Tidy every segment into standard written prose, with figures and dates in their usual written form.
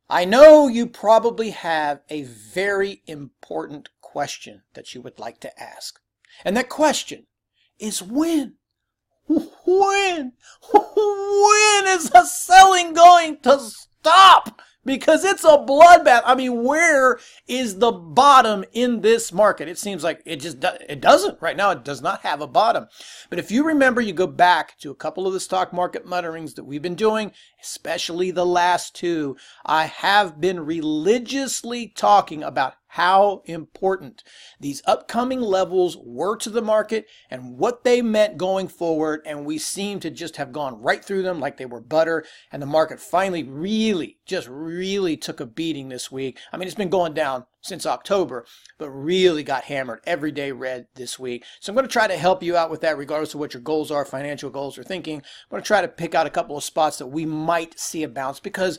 I know you probably have a very important question that you would like to ask. And that question is when? When? When is the selling going to stop? Because it's a bloodbath. I mean, where is the bottom in this market? It seems like it doesn't. Right now, it does not have a bottom. But if you remember, you go back to a couple of the stock market mutterings that we've been doing, especially the last two, I have been religiously talking about how important these upcoming levels were to the market and what they meant going forward, and we seem to just have gone right through them like they were butter, and the market finally really took a beating this week. I mean, it's been going down since October, but really got hammered every day red this week. So I'm going to try to help you out with that regardless of what your goals are, financial goals or thinking. I'm going to try to pick out a couple of spots that we might see a bounce, because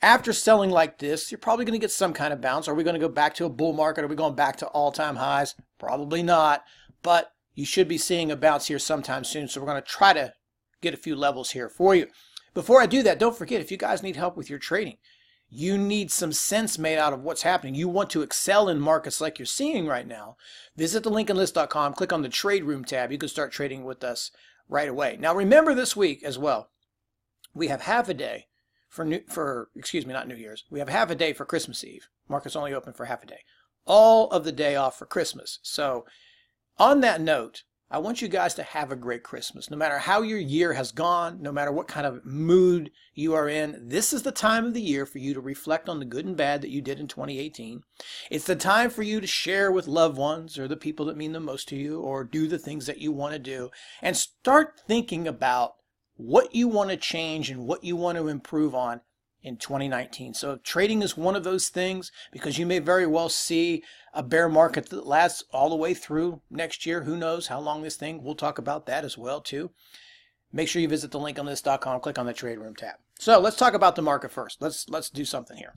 after selling like this, you're probably going to get some kind of bounce. Are we going to go back to a bull market? Are we going back to all-time highs? Probably not, but you should be seeing a bounce here sometime soon. So we're going to try to get a few levels here for you. Before I do that, don't forget, if you guys need help with your trading, you need some sense made out of what's happening, you want to excel in markets like you're seeing right now, visit thelincolnlist.com, click on the Trade Room tab. You can start trading with us right away. Now remember, this week as well, we have half a day not New Year's. We have half a day for Christmas Eve. Market's only open for half a day. All of the day off for Christmas. So on that note, I want you guys to have a great Christmas. No matter how your year has gone, no matter what kind of mood you are in, this is the time of the year for you to reflect on the good and bad that you did in 2018. It's the time for you to share with loved ones or the people that mean the most to you, or do the things that you want to do, and start thinking about what you want to change and what you want to improve on in 2019. So trading is one of those things, because you may very well see a bear market that lasts all the way through next year. Who knows how long this thing, we'll talk about that as well too. Make sure you visit thelincolnlist.com, click on the Trade Room tab. So let's talk about the market first. Let's do something here.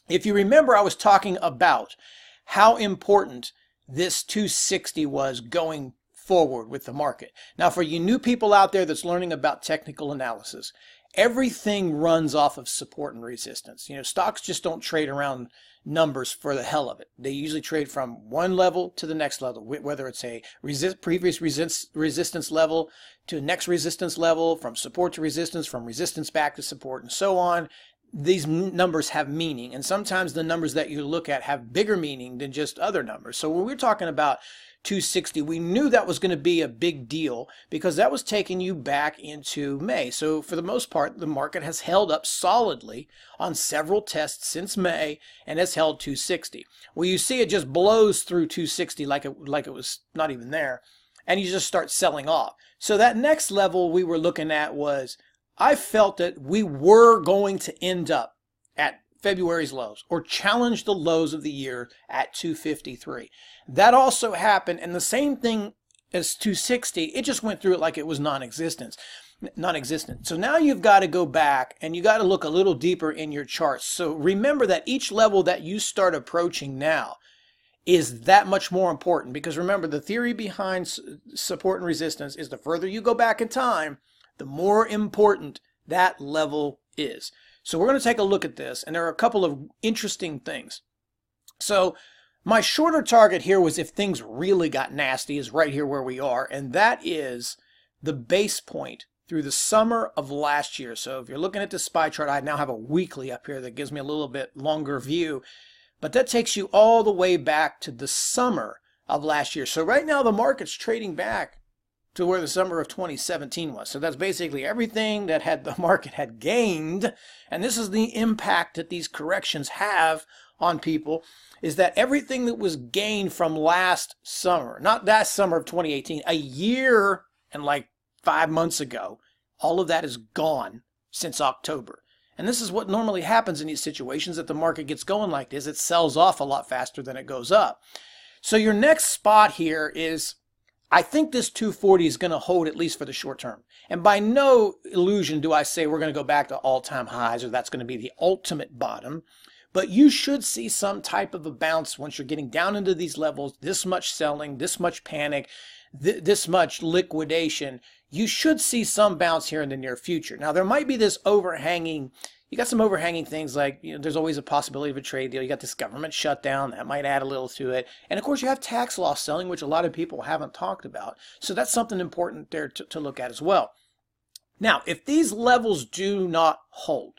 If you remember, I was talking about how important this 260 was going forward with the market. Now, for you new people out there that's learning about technical analysis, everything runs off of support and resistance. You know, stocks just don't trade around numbers for the hell of it. They usually trade from one level to the next level, whether it's a previous resistance level to next resistance level, from support to resistance, from resistance back to support, and so on. These numbers have meaning, and sometimes the numbers that you look at have bigger meaning than just other numbers. So when we're talking about 260, we knew that was going to be a big deal, because that was taking you back into May. So for the most part, the market has held up solidly on several tests since May and has held 260. Well, you see it just blows through 260 like it was not even there, and you just start selling off. So that next level we were looking at was, I felt that we were going to end up at February's lows, or challenge the lows of the year at 253. That also happened, and the same thing as 260, it just went through it like it was non-existent. So now you've got to go back and you got to look a little deeper in your charts. So remember that each level that you start approaching now is that much more important, because remember, the theory behind support and resistance is the further you go back in time, the more important that level is. So we're going to take a look at this, and there are a couple of interesting things. So my shorter target here was, if things really got nasty, is right here where we are, and that is the base point through the summer of last year. So if you're looking at this SPY chart, I now have a weekly up here that gives me a little bit longer view, but that takes you all the way back to the summer of last year. So right now the market's trading back to where the summer of 2017 was. So that's basically everything that the market had gained, and this is the impact that these corrections have on people, is that everything that was gained from last summer, not that summer of 2018, a year and like 5 months ago, all of that is gone since October. And this is what normally happens in these situations, that the market gets going like this. It sells off a lot faster than it goes up. So your next spot here is, I think this 240 is going to hold at least for the short term. And by no illusion do I say we're going to go back to all-time highs, or that's going to be the ultimate bottom. But you should see some type of a bounce once you're getting down into these levels, this much selling, this much panic, this much liquidation. You should see some bounce here in the near future. Now, there might be this overhanging You got some overhanging things like, there's always a possibility of a trade deal. You got this government shutdown that might add a little to it. And of course you have tax loss selling, which a lot of people haven't talked about. So that's something important there to look at as well. Now, if these levels do not hold,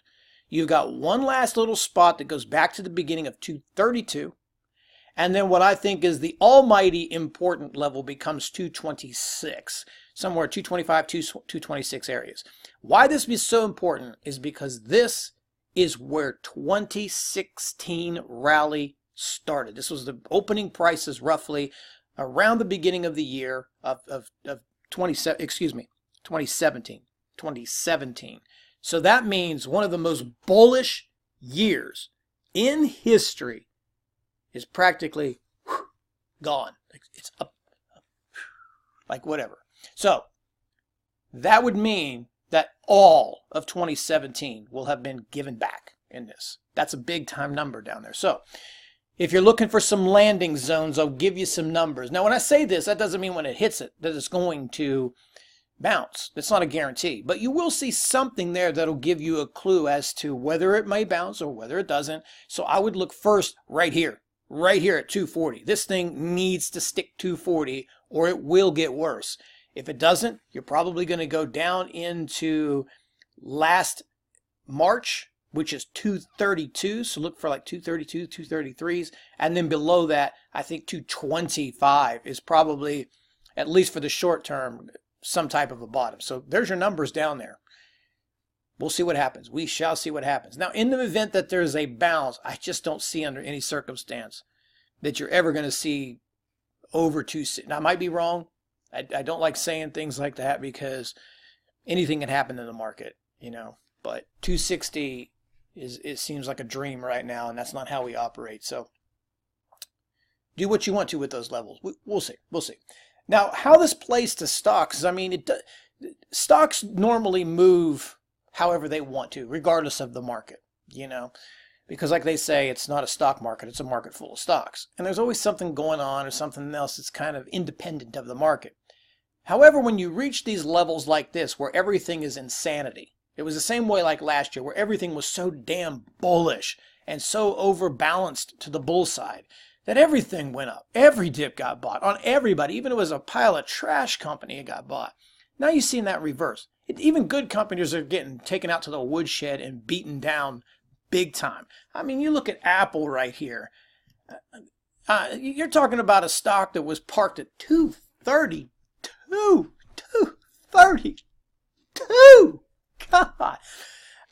you've got one last little spot that goes back to the beginning of 232. And then what I think is the almighty important level becomes 226, somewhere 225, 226 areas. Why this is so important is because this is where 2016 rally started. This was the opening prices roughly around the beginning of the year of 2017. So that means one of the most bullish years in history is practically gone. It's up, like whatever. So that would mean that all of 2017 will have been given back in this. That's a big time number down there. So if you're looking for some landing zones, I'll give you some numbers. Now when I say this, that doesn't mean when it hits it that it's going to bounce. That's not a guarantee, but you will see something there that'll give you a clue as to whether it may bounce or whether it doesn't. So I would look first right here at 240. This thing needs to stick 240 or it will get worse. If it doesn't, you're probably going to go down into last March, which is 232. So look for like 232, 233s. And then below that, I think 225 is probably, at least for the short term, some type of a bottom. So there's your numbers down there. We'll see what happens. We shall see what happens. Now, in the event that there's a bounce, I just don't see under any circumstance that you're ever going to see over 260. Now, I might be wrong. I don't like saying things like that because anything can happen in the market, But 260 it seems like a dream right now, and that's not how we operate. So do what you want to with those levels. We'll see. We'll see. Now, how this plays to stocks, I mean, stocks normally move however they want to, regardless of the market, because like they say, it's not a stock market, it's a market full of stocks. And there's always something going on or something else that's kind of independent of the market. However, when you reach these levels like this, where everything is insanity, it was the same way like last year, where everything was so damn bullish and so overbalanced to the bull side, that everything went up. Every dip got bought on everybody. Even if it was a pile of trash company, it got bought. Now you've seen that reverse. Even good companies are getting taken out to the woodshed and beaten down big time. I mean, you look at Apple right here. You're talking about a stock that was parked at 232. 232. God.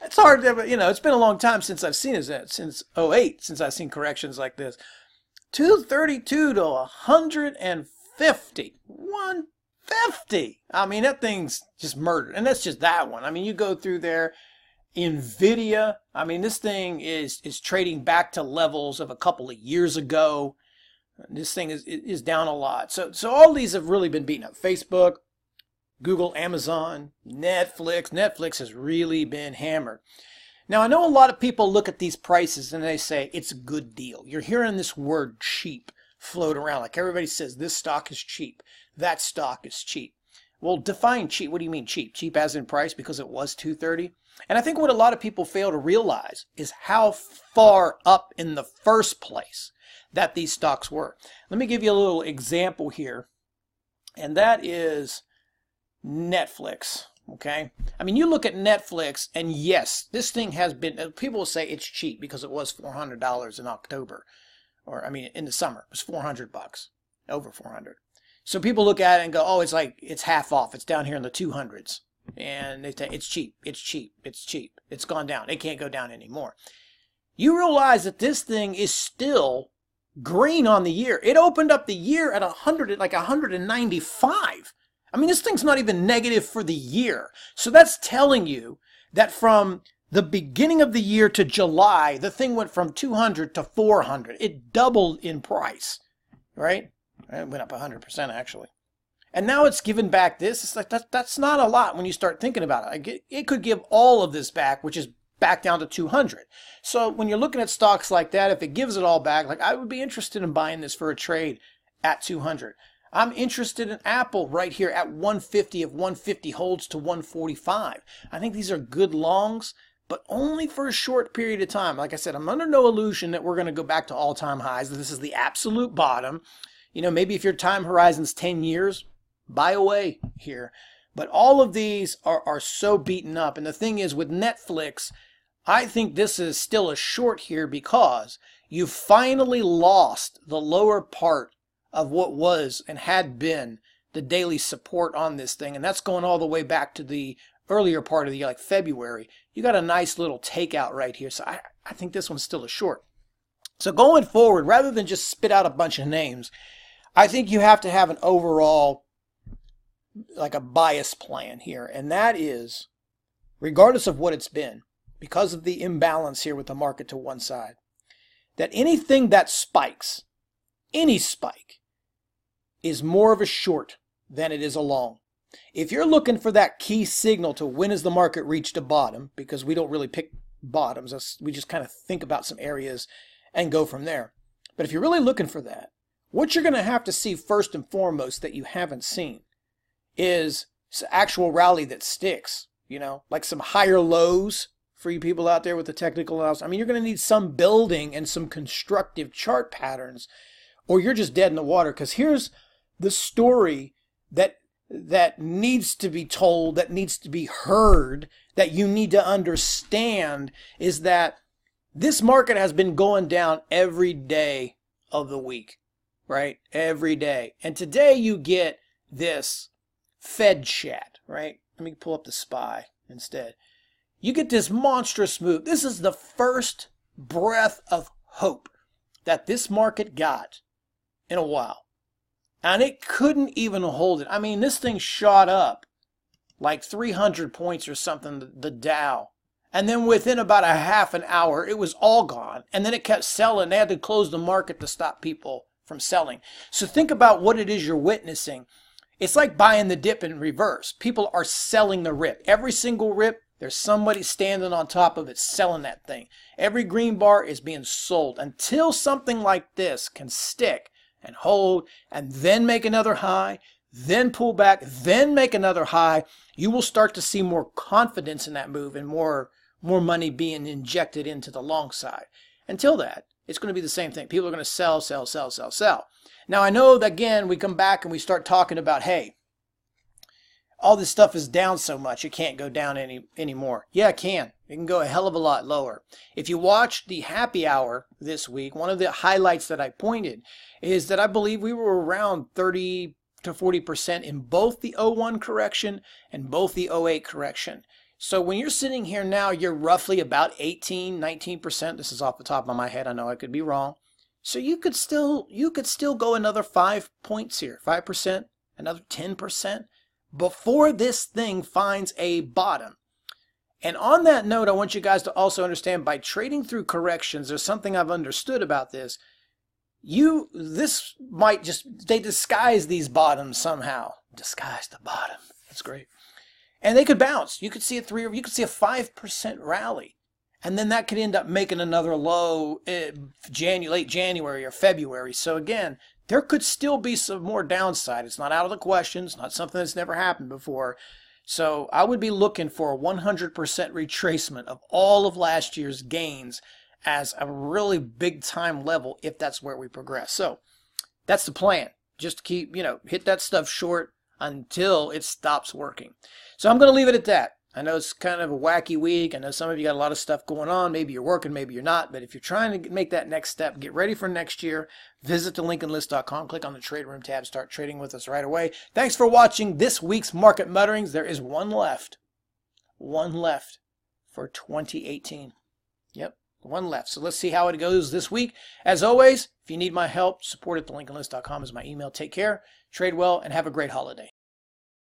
It's hard to, it's been a long time since I've seen it, since 2008, since I've seen corrections like this. 232 to 150. 150. I mean, that thing's just murdered. And that's just that one. I mean, you go through there, Nvidia. I mean, this thing is trading back to levels of a couple of years ago. This thing is down a lot. So all these have really been beaten up. Facebook, Google, Amazon, Netflix. Netflix has really been hammered. Now, I know a lot of people look at these prices and they say it's a good deal. You're hearing this word cheap float around. Like everybody says, this stock is cheap. That stock is cheap. Well, define cheap. What do you mean cheap? Cheap as in price because it was 230? And I think what a lot of people fail to realize is how far up in the first place that these stocks were. Let me give you a little example here. And that is Netflix. Okay, I mean, you look at Netflix, and yes, this thing has been, people will say it's cheap because it was $400 in October, or I mean, in the summer, it was $400, over 400. So people look at it and go, oh, it's half off. It's down here in the 200s, and they say it's cheap, it's cheap, it's cheap. It's gone down. It can't go down anymore. You realize that this thing is still green on the year. It opened up the year at 195. I mean, this thing's not even negative for the year. So that's telling you that from the beginning of the year to July, the thing went from 200 to 400. It doubled in price, right? It went up 100% actually. And now it's given back this. It's like that's not a lot when you start thinking about it. It could give all of this back, which is back down to 200. So when you're looking at stocks like that, if it gives it all back, like I would be interested in buying this for a trade at 200. I'm interested in Apple right here at 150 if 150 holds to 145. I think these are good longs, but only for a short period of time. Like I said, I'm under no illusion that we're going to go back to all-time highs. This is the absolute bottom. You know, maybe if your time horizon's 10 years, buy away here. But all of these are so beaten up. And the thing is, with Netflix, I think this is still a short here because you finally lost the lower part of what was and had been the daily support on this thing. And that's going all the way back to the earlier part of the year, like February. You got a nice little takeout right here. So I think this one's still a short. So going forward, rather than just spit out a bunch of names, I think you have to have an overall, like a bias plan here. And that is, regardless of what it's been, because of the imbalance here with the market to one side, that anything that spikes, any spike, is more of a short than it is a long. If you're looking for that key signal to when has the market reached a bottom, because we don't really pick bottoms, we just kind of think about some areas and go from there. But if you're really looking for that, what you're going to have to see first and foremost that you haven't seen is actual rally that sticks, you know, like some higher lows for you people out there with the technical analysis. I mean, you're going to need some building and some constructive chart patterns, or you're just dead in the water. Because here's the story that needs to be told, that needs to be heard, that you need to understand, is that this market has been going down every day of the week, right? Every day. And today you get this Fed chat, right? Let me pull up the SPY instead. You get this monstrous move. This is the first breath of hope that this market got in a while. And it couldn't even hold it. I mean, this thing shot up like 300 points or something, the Dow. And then within about a half an hour, it was all gone. And then it kept selling. They had to close the market to stop people from selling. So think about what it is you're witnessing. It's like buying the dip in reverse. People are selling the rip. Every single rip, there's somebody standing on top of it selling that thing. Every green bar is being sold until something like this can stick and hold and then make another high, then pull back, then make another high. You will start to see more confidence in that move and more money being injected into the long side. Until that, it's going to be the same thing. People are going to sell, sell, sell, sell, sell. Now, I know that, again, we come back and we start talking about, hey, all this stuff is down so much, it can't go down anymore. Yeah, it can. It can go a hell of a lot lower. If you watch the happy hour this week, one of the highlights that I pointed is that I believe we were around 30 to 40% in both the 01 correction and both the 08 correction. So when you're sitting here now, you're roughly about 18, 19%. This is off the top of my head. I know I could be wrong. So you could still go another 5 points here, 5%, another 10%. Before this thing finds a bottom. And on that note, I want you guys to also understand, by trading through corrections, there's something I've understood about this. This might just, they disguise these bottoms somehow. Disguise the bottom. That's great. And they could bounce. You could see a 5% rally. And then that could end up making another low late January or February. So again, there could still be some more downside. It's not out of the question. It's not something that's never happened before. So I would be looking for a 100% retracement of all of last year's gains as a really big time level if that's where we progress. So that's the plan. Just keep, hit that stuff short until it stops working. So I'm going to leave it at that. I know it's kind of a wacky week. I know some of you got a lot of stuff going on. Maybe you're working, maybe you're not. But if you're trying to make that next step, get ready for next year. Visit thelincolnlist.com. Click on the Trade Room tab. Start trading with us right away. Thanks for watching this week's Market Mutterings. There is one left. One left for 2018. Yep, one left. So let's see how it goes this week. As always, if you need my help, support at thelincolnlist.com is my email. Take care, trade well, and have a great holiday.